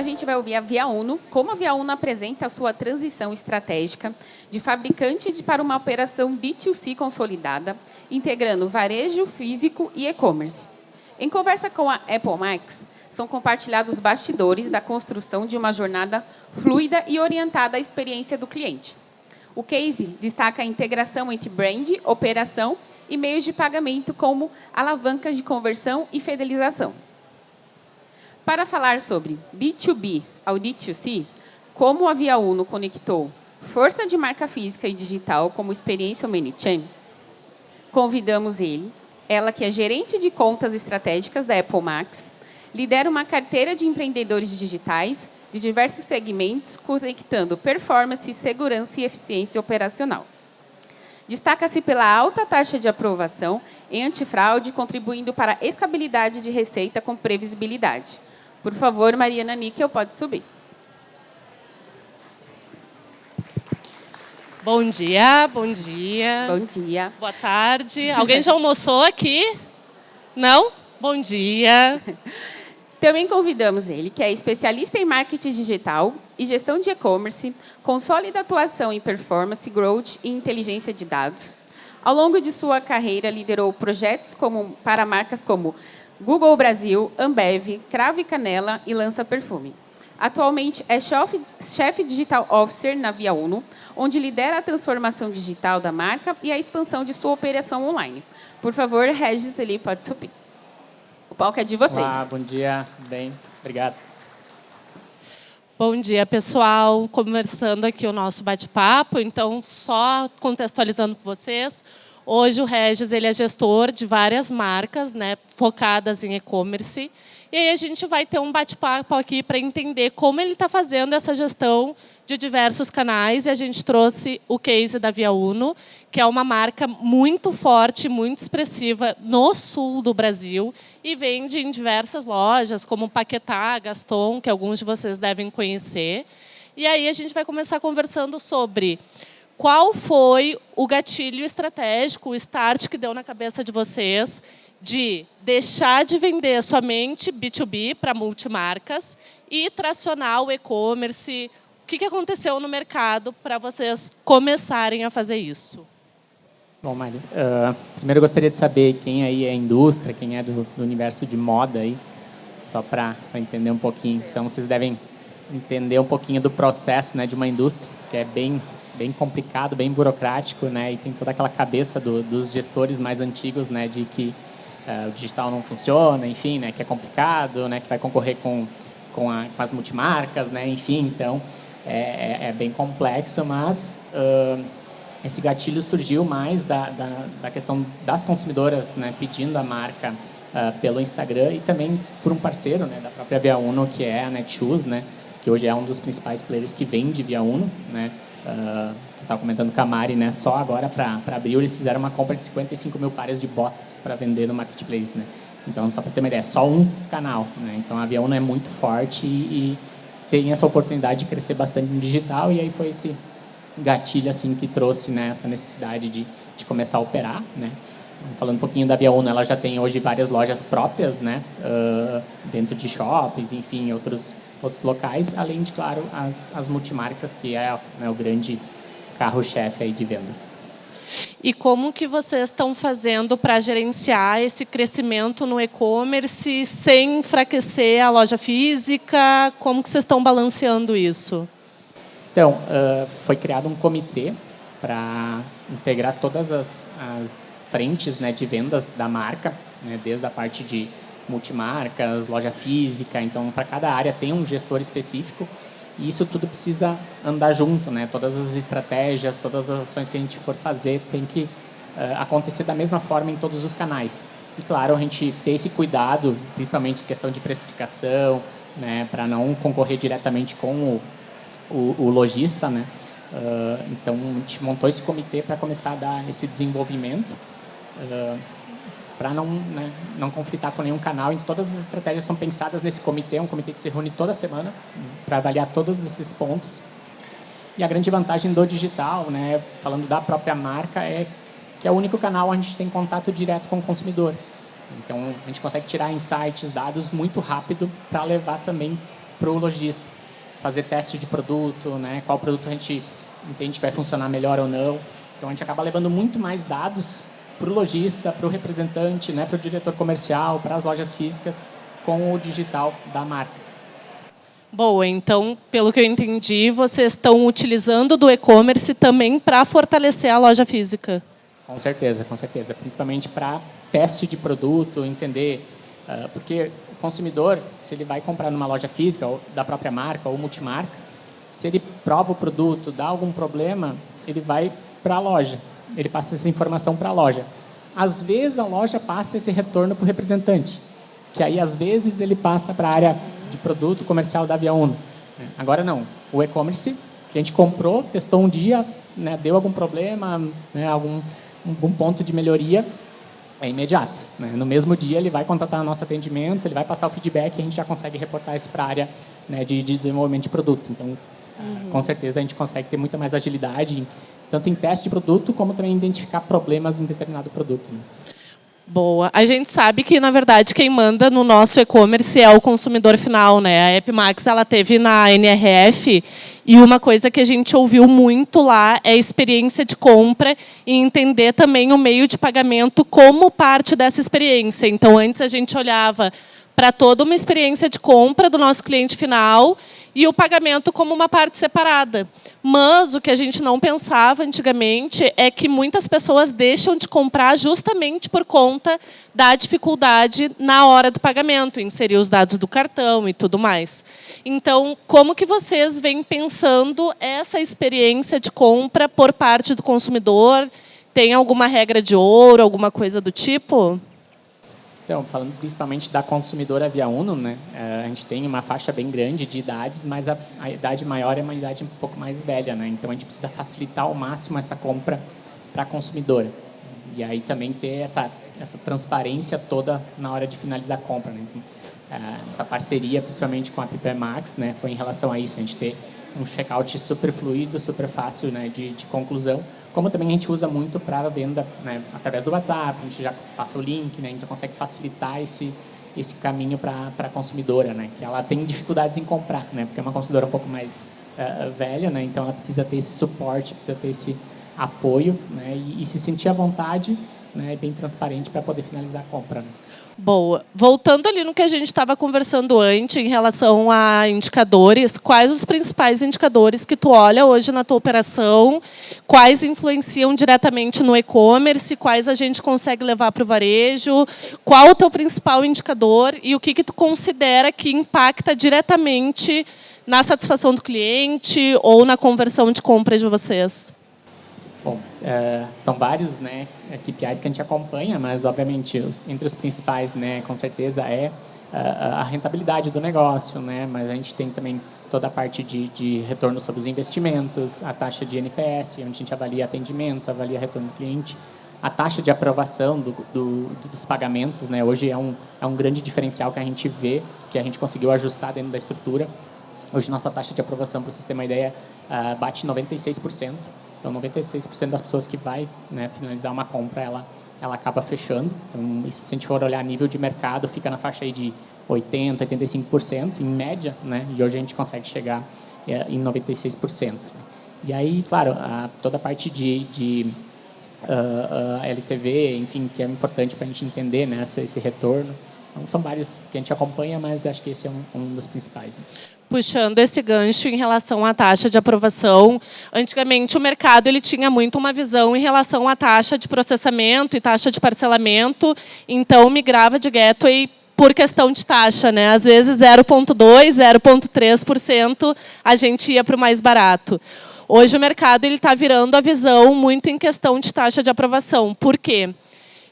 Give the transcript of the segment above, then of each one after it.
a gente vai ouvir a Via Uno, como a Via Uno apresenta a sua transição estratégica de fabricante para uma operação B2C consolidada, integrando varejo físico e e-commerce. Em conversa com a Apple Max, são compartilhados os bastidores da construção de uma jornada fluida e orientada à experiência do cliente. O case destaca a integração entre brand, operação e meios de pagamento como alavancas de conversão e fidelização. Para falar sobre B2B ao D2C, como a Via Uno conectou força de marca física e digital como experiência omnichannel, convidamos ela que é gerente de contas estratégicas da Apple Max, lidera uma carteira de empreendedores digitais de diversos segmentos, conectando performance, segurança e eficiência operacional. Destaca-se pela alta taxa de aprovação em antifraude, contribuindo para a escalabilidade de receita com previsibilidade. Por favor, Mariana Níquel, pode subir. Bom dia, bom dia. Bom dia. Boa tarde. Alguém já almoçou aqui? Não? Bom dia. Também convidamos ele, que é especialista em marketing digital e gestão de e-commerce, com sólida atuação em performance, growth e inteligência de dados. Ao longo de sua carreira, liderou projetos para marcas como Google Brasil, Ambev, Cravo e Canela e Lança Perfume. Atualmente é chefe Digital Officer na Via Uno, onde lidera a transformação digital da marca e a expansão de sua operação online. Por favor, Regis, ele pode subir. O palco é de vocês. Olá, bom dia. Bem, obrigado. Bom dia, pessoal. Começando aqui o nosso bate-papo. Então, só contextualizando para vocês, hoje o Regis ele é gestor de várias marcas, né, focadas em e-commerce. E aí a gente vai ter um bate-papo aqui para entender como ele está fazendo essa gestão de diversos canais. E a gente trouxe o case da Via Uno, que é uma marca muito forte, muito expressiva no sul do Brasil e vende em diversas lojas, como Paquetá, Gaston, que alguns de vocês devem conhecer. E aí a gente vai começar conversando sobre qual foi o gatilho estratégico, o start que deu na cabeça de vocês de deixar de vender somente B2B para multimarcas e tracionar o e-commerce. O que aconteceu no mercado para vocês começarem a fazer isso? Bom, Mari, primeiro eu gostaria de saber quem aí é indústria, quem é do universo de moda aí, só para entender um pouquinho. Então, vocês devem entender um pouquinho do processo, né, de uma indústria, que é bem complicado, bem burocrático, né, e tem toda aquela cabeça dos gestores mais antigos, né, de que o digital não funciona, enfim, né, que é complicado, né, que vai concorrer com as multimarcas, né, enfim, então é bem complexo, mas esse gatilho surgiu mais da questão das consumidoras, né, pedindo a marca pelo Instagram e também por um parceiro, né, da própria Via Uno, que é a Netshoes, né, que hoje é um dos principais players que vende Via Uno, né. Estava comentando com a Mari, né, só agora para abril eles fizeram uma compra de 55 mil pares de bots para vender no marketplace, né. Então, só para ter uma ideia, é só um canal, né. Então a Via Uno é muito forte e tem essa oportunidade de crescer bastante no digital, e aí foi esse gatilho assim que trouxe, né, essa necessidade de começar a operar, né. Falando um pouquinho da Via Uno, ela já tem hoje várias lojas próprias, né, dentro de shoppings, enfim, outros locais, além de, claro, as multimarcas, que é, né, o grande carro-chefe aí de vendas. E como que vocês estão fazendo para gerenciar esse crescimento no e-commerce sem enfraquecer a loja física? Como que vocês estão balanceando isso? Então, foi criado um comitê para integrar todas as frentes, né, de vendas da marca, né, desde a parte de multimarcas, loja física. Então, para cada área tem um gestor específico. E isso tudo precisa andar junto, né? Todas as estratégias, todas as ações que a gente for fazer tem que acontecer da mesma forma em todos os canais. E, claro, a gente ter esse cuidado, principalmente questão de precificação, né? Para não concorrer diretamente com o lojista, né? Então, a gente montou esse comitê para começar a dar esse desenvolvimento, para não conflitar com nenhum canal. Então, todas as estratégias são pensadas nesse comitê, um comitê que se reúne toda semana para avaliar todos esses pontos. E a grande vantagem do digital, né, falando da própria marca, é que é o único canal onde a gente tem contato direto com o consumidor. Então, a gente consegue tirar insights, dados muito rápido para levar também para o lojista fazer teste de produto, né? Qual produto a gente entende que vai funcionar melhor ou não. Então, a gente acaba levando muito mais dados para o lojista, para o representante, né? Para o diretor comercial, para as lojas físicas, com o digital da marca. Boa, então, pelo que eu entendi, vocês estão utilizando do e-commerce também para fortalecer a loja física. Com certeza, com certeza. Principalmente para teste de produto, entender... porque o consumidor, se ele vai comprar numa loja física, ou da própria marca, ou multimarca, se ele prova o produto, dá algum problema, ele vai para a loja. Ele passa essa informação para a loja. Às vezes, a loja passa esse retorno para o representante, que aí, às vezes, ele passa para a área de produto comercial da Via Uno. Agora, não. O e-commerce, o cliente comprou, testou um dia, né, deu algum problema, né, algum ponto de melhoria, é imediato. Né? No mesmo dia, ele vai contatar o nosso atendimento, ele vai passar o feedback e a gente já consegue reportar isso para a área, né, de desenvolvimento de produto. Então, com certeza, a gente consegue ter muita mais agilidade, tanto em teste de produto, como também identificar problemas em determinado produto. Né? Boa. A gente sabe que, na verdade, quem manda no nosso e-commerce é o consumidor final, né? A Epimax, ela teve na NRF e uma coisa que a gente ouviu muito lá é a experiência de compra e entender também o meio de pagamento como parte dessa experiência. Então, antes a gente olhava para toda uma experiência de compra do nosso cliente final e o pagamento como uma parte separada. Mas o que a gente não pensava antigamente é que muitas pessoas deixam de comprar justamente por conta da dificuldade na hora do pagamento, inserir os dados do cartão e tudo mais. Então, como que vocês vêm pensando essa experiência de compra por parte do consumidor? Tem alguma regra de ouro, alguma coisa do tipo? Então, falando principalmente da consumidora Via Uno, né, a gente tem uma faixa bem grande de idades, mas a idade maior é uma idade um pouco mais velha, né? Então a gente precisa facilitar ao máximo essa compra para a consumidora. E aí também ter essa transparência toda na hora de finalizar a compra, né? Então, essa parceria, principalmente com a Epimax, né, foi em relação a isso, a gente ter um checkout super fluido, super fácil, né, de conclusão. Como também a gente usa muito para a venda, né, através do WhatsApp, a gente já passa o link, né, então consegue facilitar esse caminho para a consumidora, né, que ela tem dificuldades em comprar, né, porque é uma consumidora um pouco mais velha, né, então ela precisa ter esse suporte, precisa ter esse apoio, né, e se sentir à vontade, né, bem transparente para poder finalizar a compra. Né. Boa. Voltando ali no que a gente estava conversando antes, em relação a indicadores, quais os principais indicadores que tu olha hoje na tua operação, quais influenciam diretamente no e-commerce, quais a gente consegue levar para o varejo, qual o teu principal indicador e o que tu considera que impacta diretamente na satisfação do cliente ou na conversão de compra de vocês? Bom, são vários, né, KPIs que a gente acompanha, mas, obviamente, entre os principais, né, com certeza, é a rentabilidade do negócio, né, mas a gente tem também toda a parte de retorno sobre os investimentos, a taxa de NPS, onde a gente avalia atendimento, avalia retorno do cliente, a taxa de aprovação dos pagamentos, né, hoje é um grande diferencial que a gente vê, que a gente conseguiu ajustar dentro da estrutura. Hoje, nossa taxa de aprovação, para você ter uma ideia, bate 96%. Então, 96% das pessoas que vai, né, finalizar uma compra, ela acaba fechando. Então, isso, se a gente for olhar nível de mercado, fica na faixa aí de 80%, 85%, em média, né? E hoje a gente consegue chegar em 96%. E aí, claro, toda a parte de LTV, enfim, que é importante para a gente entender, né, esse retorno. Então, são vários que a gente acompanha, mas acho que esse é um dos principais. Né? Puxando esse gancho em relação à taxa de aprovação, antigamente o mercado ele tinha muito uma visão em relação à taxa de processamento e taxa de parcelamento, então migrava de gateway por questão de taxa, né? Às vezes 0,2%, 0,3% a gente ia para o mais barato. Hoje o mercado está virando a visão muito em questão de taxa de aprovação. Por quê?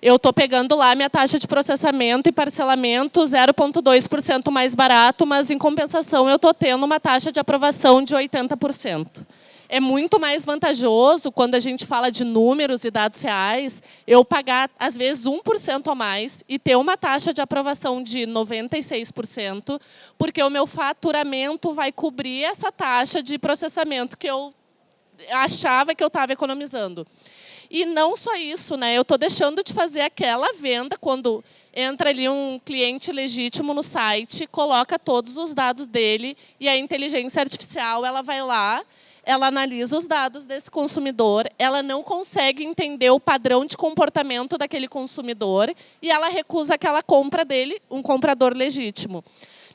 Eu estou pegando lá minha taxa de processamento e parcelamento 0,2% mais barato, mas, em compensação, eu estou tendo uma taxa de aprovação de 80%. É muito mais vantajoso, quando a gente fala de números e dados reais, eu pagar, às vezes, 1% a mais e ter uma taxa de aprovação de 96%, porque o meu faturamento vai cobrir essa taxa de processamento que eu achava que eu estava economizando. E não só isso, né? Eu estou deixando de fazer aquela venda quando entra ali um cliente legítimo no site, coloca todos os dados dele e a inteligência artificial ela vai lá, ela analisa os dados desse consumidor, ela não consegue entender o padrão de comportamento daquele consumidor e ela recusa aquela compra dele, um comprador legítimo.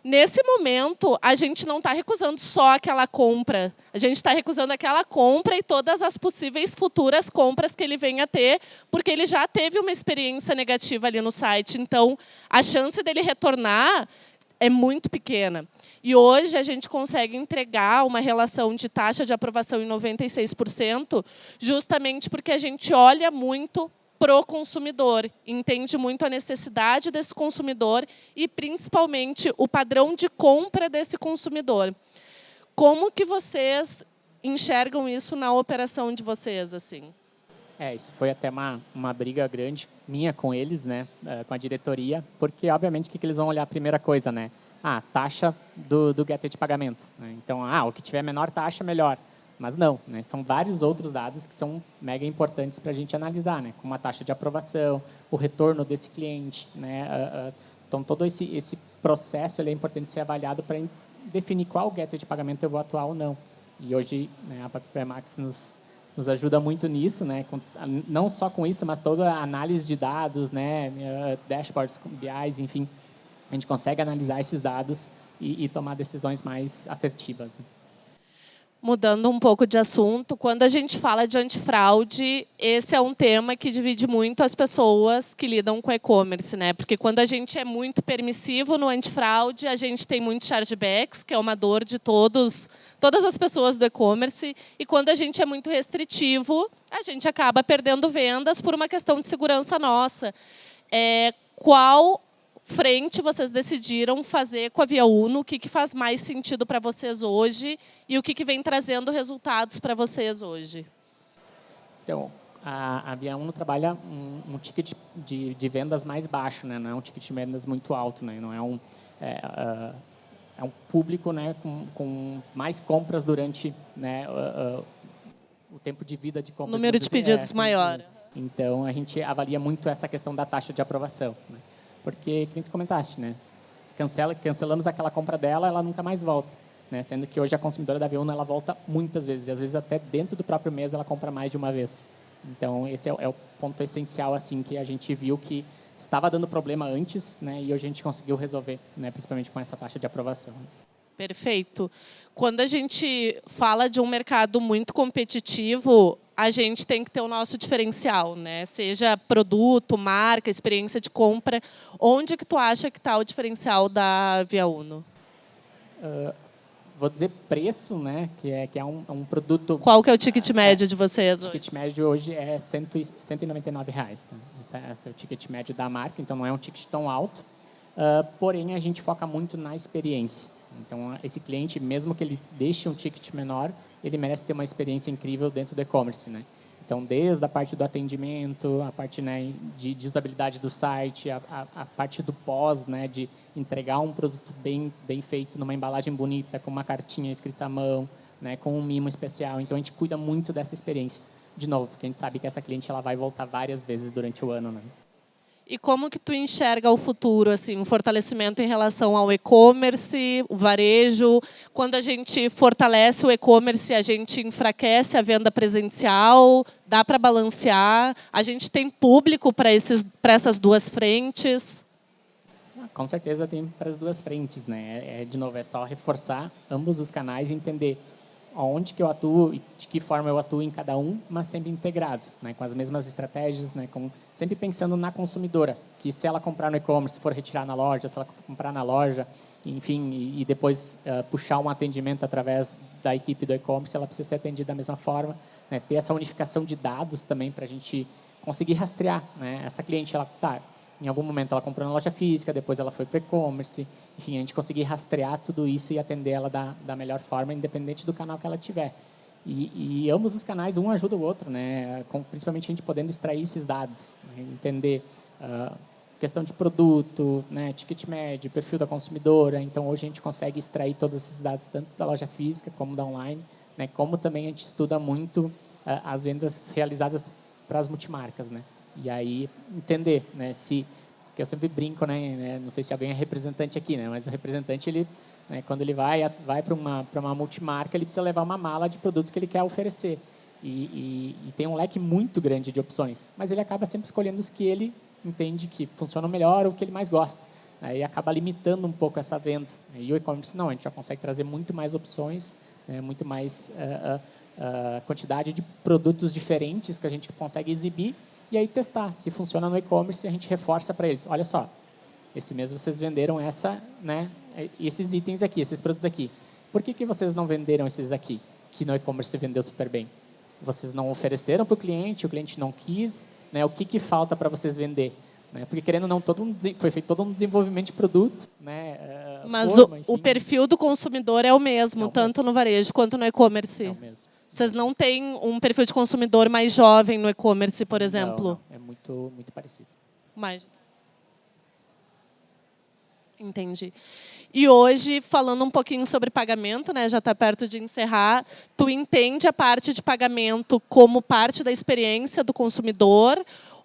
Nesse momento, a gente não está recusando só aquela compra. A gente está recusando aquela compra e todas as possíveis futuras compras que ele venha a ter, porque ele já teve uma experiência negativa ali no site. Então, a chance dele retornar é muito pequena. E hoje a gente consegue entregar uma relação de taxa de aprovação em 96%, justamente porque a gente olha muito para o consumidor, entende muito a necessidade desse consumidor e, principalmente, o padrão de compra desse consumidor. Como que vocês enxergam isso na operação de vocês? Assim? Isso foi até uma briga grande minha com eles, né, com a diretoria, porque, obviamente, o que eles vão olhar? A primeira coisa, né? Taxa do gateway de pagamento. Né? Então, o que tiver menor taxa, melhor. Mas não, né? São vários outros dados que são mega importantes para a gente analisar, né? Como a taxa de aprovação, o retorno desse cliente. Né? Então, todo esse processo ele é importante ser avaliado para definir qual gateway de pagamento eu vou atuar ou não. E hoje, né, a Papify Max nos ajuda muito nisso, né? Não só com isso, mas toda a análise de dados, né? Dashboards, BIs, enfim. A gente consegue analisar esses dados e tomar decisões mais assertivas. Né? Mudando um pouco de assunto, quando a gente fala de antifraude, esse é um tema que divide muito as pessoas que lidam com e-commerce, né? Porque quando a gente é muito permissivo no antifraude, a gente tem muitos chargebacks, que é uma dor de todas as pessoas do e-commerce, e quando a gente é muito restritivo, a gente acaba perdendo vendas por uma questão de segurança nossa. Qual frente vocês decidiram fazer com a Via Uno? O que faz mais sentido para vocês hoje e o que vem trazendo resultados para vocês hoje? Então, a Via Uno trabalha um ticket de vendas mais baixo, né? Não é um ticket de vendas muito alto, né? Não é um público, né, com mais compras durante, né, o tempo de vida de compra. Número de pedidos maior. Então, a gente avalia muito essa questão da taxa de aprovação, né? Porque, como tu comentaste, né? Cancelamos aquela compra dela, ela nunca mais volta. Né? Sendo que hoje a consumidora da Via Uno, ela volta muitas vezes. E, às vezes, até dentro do próprio mês, ela compra mais de uma vez. Então, esse é o ponto essencial assim, que a gente viu que estava dando problema antes, né? E hoje a gente conseguiu resolver, né? Principalmente com essa taxa de aprovação. Perfeito. Quando a gente fala de um mercado muito competitivo, a gente tem que ter o nosso diferencial, né? Seja produto, marca, experiência de compra. Onde que tu acha que está o diferencial da Via Uno? Vou dizer preço, né? Que é um produto... Qual que é o ticket médio de vocês? O ticket médio hoje é R$199. Tá? Esse é o ticket médio da marca, então não é um ticket tão alto. Porém, a gente foca muito na experiência. Então, esse cliente, mesmo que ele deixe um ticket menor, ele merece ter uma experiência incrível dentro do e-commerce, né? Então, desde a parte do atendimento, a parte, né, de usabilidade do site, a parte do pós, né, de entregar um produto bem feito, numa embalagem bonita, com uma cartinha escrita à mão, né, com um mimo especial. Então, a gente cuida muito dessa experiência. De novo, porque a gente sabe que essa cliente ela vai voltar várias vezes durante o ano, né? E como que tu enxerga o futuro, assim, um fortalecimento em relação ao e-commerce, o varejo? Quando a gente fortalece o e-commerce, a gente enfraquece a venda presencial, dá para balancear? A gente tem público para essas duas frentes? Com certeza tem para as duas frentes, né? De novo, é só reforçar ambos os canais e entender onde que eu atuo e de que forma eu atuo em cada um, mas sempre integrado, né, com as mesmas estratégias, né, sempre pensando na consumidora, que se ela comprar no e-commerce, for retirar na loja, se ela comprar na loja, enfim, e depois puxar um atendimento através da equipe do e-commerce, ela precisa ser atendida da mesma forma, né, ter essa unificação de dados também para a gente conseguir rastrear, né, essa cliente, em algum momento ela comprou na loja física, depois ela foi para o e-commerce, enfim, a gente conseguir rastrear tudo isso e atender ela da melhor forma, independente do canal que ela tiver. E ambos os canais, um ajuda o outro, né? Principalmente a gente podendo extrair esses dados, né? Entender questão de produto, né? Ticket médio, perfil da consumidora. Então, hoje a gente consegue extrair todos esses dados, tanto da loja física como da online, né? Como também a gente estuda muito as vendas realizadas as multimarcas, né? E aí entender, né, que eu sempre brinco, né, não sei se alguém é representante aqui, né, mas o representante, ele, né, quando ele vai para uma multimarca, ele precisa levar uma mala de produtos que ele quer oferecer. E tem um leque muito grande de opções, mas ele acaba sempre escolhendo os que ele entende que funcionam melhor ou que ele mais gosta. Aí acaba limitando um pouco essa venda. E o e-commerce não, a gente já consegue trazer muito mais opções, né, muito mais quantidade de produtos diferentes que a gente consegue exibir e aí testar. Se funciona no e-commerce, a gente reforça para eles. Olha só, esse mês vocês venderam né, esses itens aqui, esses produtos aqui. Por que vocês não venderam esses aqui, que no e-commerce vendeu super bem? Vocês não ofereceram para o cliente não quis, né, o que falta para vocês vender? Né? Porque, querendo ou não, foi feito todo um desenvolvimento de produto. Né, mas forma, o perfil do consumidor é o mesmo, tanto no varejo quanto no e-commerce? É o mesmo. Vocês não têm um perfil de consumidor mais jovem no e-commerce, por exemplo? Não, é muito parecido. Mais. Entendi. E hoje, falando um pouquinho sobre pagamento, né, já está perto de encerrar, tu entende a parte de pagamento como parte da experiência do consumidor?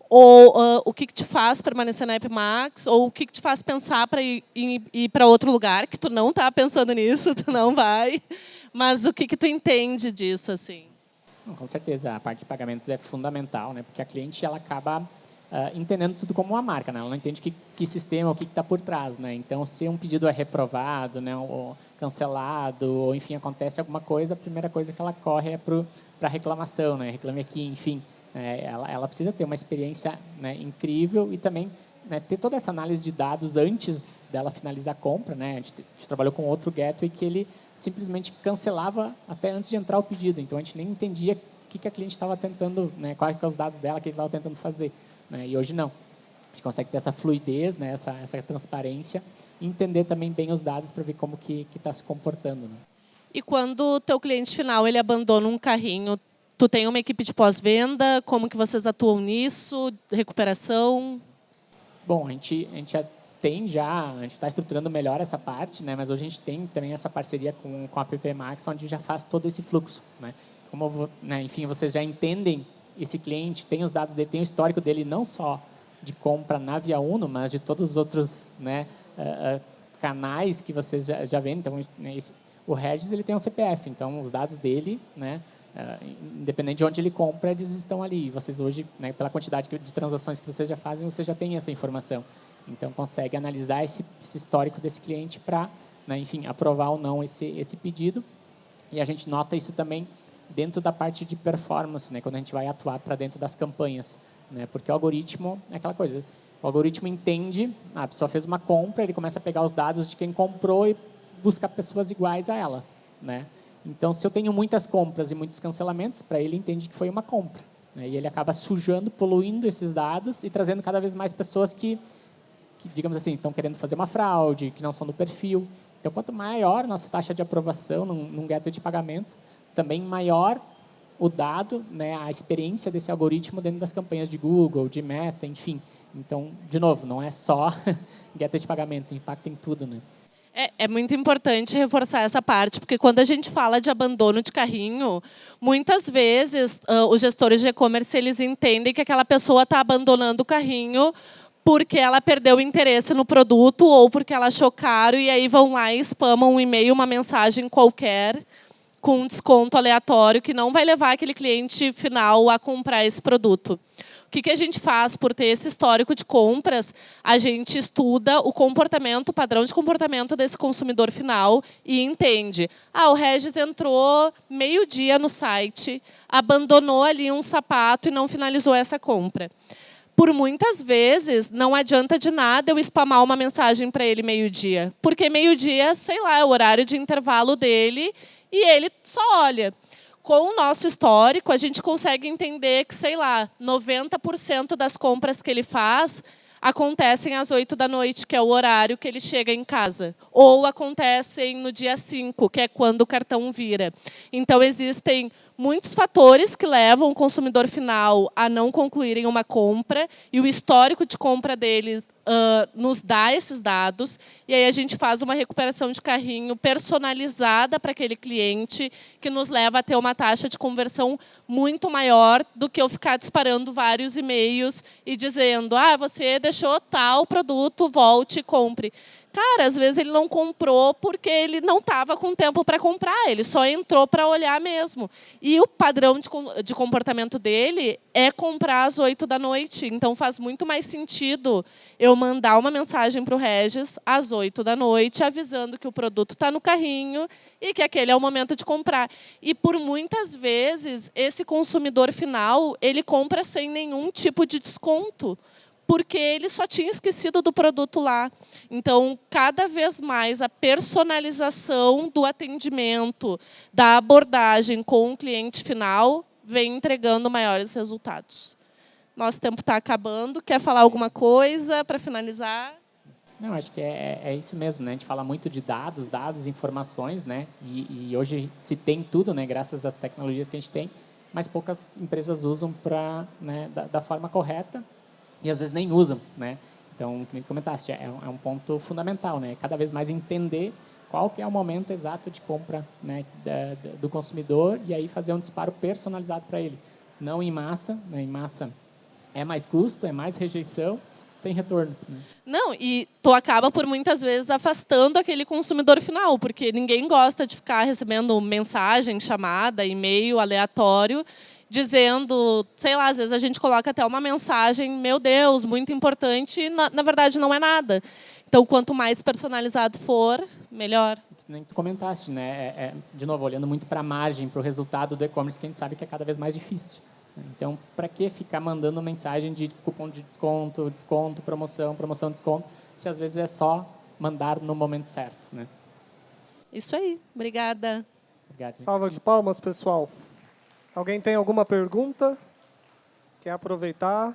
Ou o que te faz permanecer na AppMax? Ou o que te faz pensar para ir para outro lugar? Que tu não está pensando nisso, tu não vai. Mas o que tu entende disso, assim? Com certeza, a parte de pagamentos é fundamental, né? Porque a cliente ela acaba entendendo tudo como uma marca, né? Ela não entende que sistema, o que está por trás, né? Então, se um pedido é reprovado, né, ou cancelado, ou enfim, acontece alguma coisa, a primeira coisa que ela corre é para a reclamação, né? Reclame aqui, enfim. Ela precisa ter uma experiência, né, incrível e também, né, ter toda essa análise de dados antes dela finalizar a compra, né? A gente trabalhou com outro gateway que ele simplesmente cancelava até antes de entrar o pedido. Então, a gente nem entendia o que a cliente estava tentando, né, quais são os dados dela que ele estava tentando fazer. Né? E hoje não. A gente consegue ter essa fluidez, né, essa transparência e entender também bem os dados para ver como que está se comportando. Né? E quando o teu cliente final ele abandona um carrinho, tu tem uma equipe de pós-venda? Como que vocês atuam nisso? Recuperação? Bom, a gente a gente está estruturando melhor essa parte, né? Mas hoje a gente tem também essa parceria com a AppMax, onde já faz todo esse fluxo. Né? Né, enfim, vocês já entendem esse cliente, tem os dados dele, tem o histórico dele, não só de compra na Via Uno, mas de todos os outros, né, canais que vocês já veem. Então, né, o Regis ele tem um CPF, então os dados dele, né, independente de onde ele compra, eles estão ali. E vocês hoje, né, pela quantidade de transações que vocês já fazem, você já tem essa informação. Então, consegue analisar esse histórico desse cliente para, né, enfim, aprovar ou não esse pedido. E a gente nota isso também dentro da parte de performance, né, quando a gente vai atuar para dentro das campanhas. Né, porque o algoritmo é aquela coisa. O algoritmo entende, a pessoa fez uma compra, ele começa a pegar os dados de quem comprou e busca pessoas iguais a ela. Né? Então, se eu tenho muitas compras e muitos cancelamentos, para ele entende que foi uma compra. Né? E ele acaba sujando, poluindo esses dados e trazendo cada vez mais pessoas que digamos assim, estão querendo fazer uma fraude, que não são do perfil. Então, quanto maior a nossa taxa de aprovação num gateway de pagamento, também maior o dado, né, a experiência desse algoritmo dentro das campanhas de Google, de Meta, enfim. Então, de novo, não é só gateway de pagamento, impacta em tudo. Né? É muito importante reforçar essa parte, porque quando a gente fala de abandono de carrinho, muitas vezes os gestores de e-commerce eles entendem que aquela pessoa está abandonando o carrinho porque ela perdeu o interesse no produto ou porque ela achou caro e aí vão lá e spamam um e-mail, uma mensagem qualquer com um desconto aleatório que não vai levar aquele cliente final a comprar esse produto. O que a gente faz por ter esse histórico de compras? A gente estuda o comportamento, o padrão de comportamento desse consumidor final e entende. O Regis entrou meio-dia no site, abandonou ali um sapato e não finalizou essa compra. Por muitas vezes, não adianta de nada eu spamar uma mensagem para ele meio-dia. Porque meio-dia, sei lá, é o horário de intervalo dele e ele só olha. Com o nosso histórico, a gente consegue entender que, sei lá, 90% das compras que ele faz acontecem às 8 da noite, que é o horário que ele chega em casa. Ou acontecem no dia 5, que é quando o cartão vira. Então, existem muitos fatores que levam o consumidor final a não concluírem uma compra, e o histórico de compra deles nos dá esses dados, e aí a gente faz uma recuperação de carrinho personalizada para aquele cliente, que nos leva a ter uma taxa de conversão muito maior do que eu ficar disparando vários e-mails e dizendo: você deixou tal produto, volte e compre. Cara, às vezes ele não comprou porque ele não estava com tempo para comprar, ele só entrou para olhar mesmo. E o padrão de comportamento dele é comprar às 8 da noite. Então, faz muito mais sentido eu mandar uma mensagem para o Regis às 8 da noite, avisando que o produto está no carrinho e que aquele é o momento de comprar. E, por muitas vezes, esse consumidor final ele compra sem nenhum tipo de desconto, porque ele só tinha esquecido do produto lá. Então, cada vez mais, a personalização do atendimento, da abordagem com o cliente final, vem entregando maiores resultados. Nosso tempo está acabando. Quer falar alguma coisa para finalizar? Não, acho que é isso mesmo, né? A gente fala muito de dados, informações, né? E hoje se tem tudo, né? Graças às tecnologias que a gente tem, mas poucas empresas usam da forma correta, e às vezes nem usam, né? Então, como comentaste, é um ponto fundamental, né? Cada vez mais entender qual que é o momento exato de compra, né, do consumidor, e aí fazer um disparo personalizado para ele. Não em massa, né? Em massa é mais custo, é mais rejeição, sem retorno, né? Não, e tu acaba por muitas vezes afastando aquele consumidor final, porque ninguém gosta de ficar recebendo mensagem, chamada, e-mail aleatório, dizendo, sei lá, às vezes a gente coloca até uma mensagem, meu Deus, muito importante, e na verdade não é nada. Então, quanto mais personalizado for, melhor. Nem tu comentaste, né? De novo, olhando muito para a margem, para o resultado do e-commerce, que a gente sabe que é cada vez mais difícil. Então, para que ficar mandando mensagem de cupom de desconto, promoção, desconto, se às vezes é só mandar no momento certo, né? Isso aí. Obrigada. Obrigado. Salva de palmas, pessoal. Alguém tem alguma pergunta? Quer aproveitar?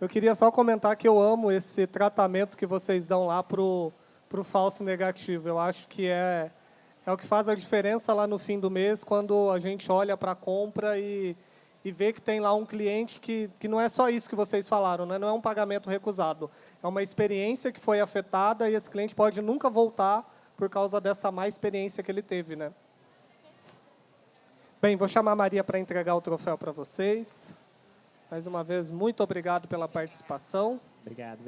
Eu queria só comentar que eu amo esse tratamento que vocês dão lá pro falso negativo. Eu acho que é o que faz a diferença lá no fim do mês, quando a gente olha para a compra e vê que tem lá um cliente que não é só isso que vocês falaram, né? Não é um pagamento recusado. É uma experiência que foi afetada e esse cliente pode nunca voltar por causa dessa má experiência que ele teve, né? Bem, vou chamar a Maria para entregar o troféu para vocês. Mais uma vez, muito obrigado pela participação. Obrigado.